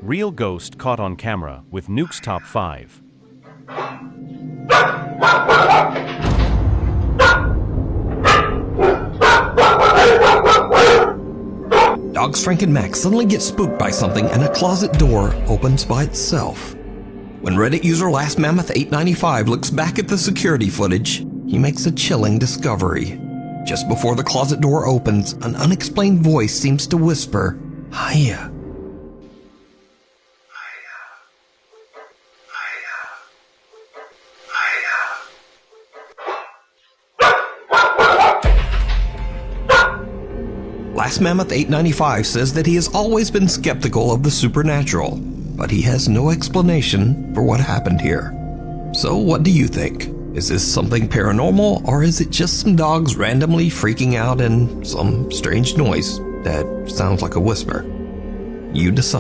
Real ghost caught on camera with Nuke's Top 5. Dogs Frank and Max suddenly get spooked by something and a closet door opens by itself. When Reddit user Last Mammoth 895 looks back at the security footage, he makes a chilling discovery. Just before the closet door opens, an unexplained voice seems to whisper, "Hiya." Last Mammoth 895 says that he has always been skeptical of the supernatural, but he has no explanation for what happened here. So what do you think? Is this something paranormal, or is it just some dogs randomly freaking out and some strange noise that sounds like a whisper? You decide.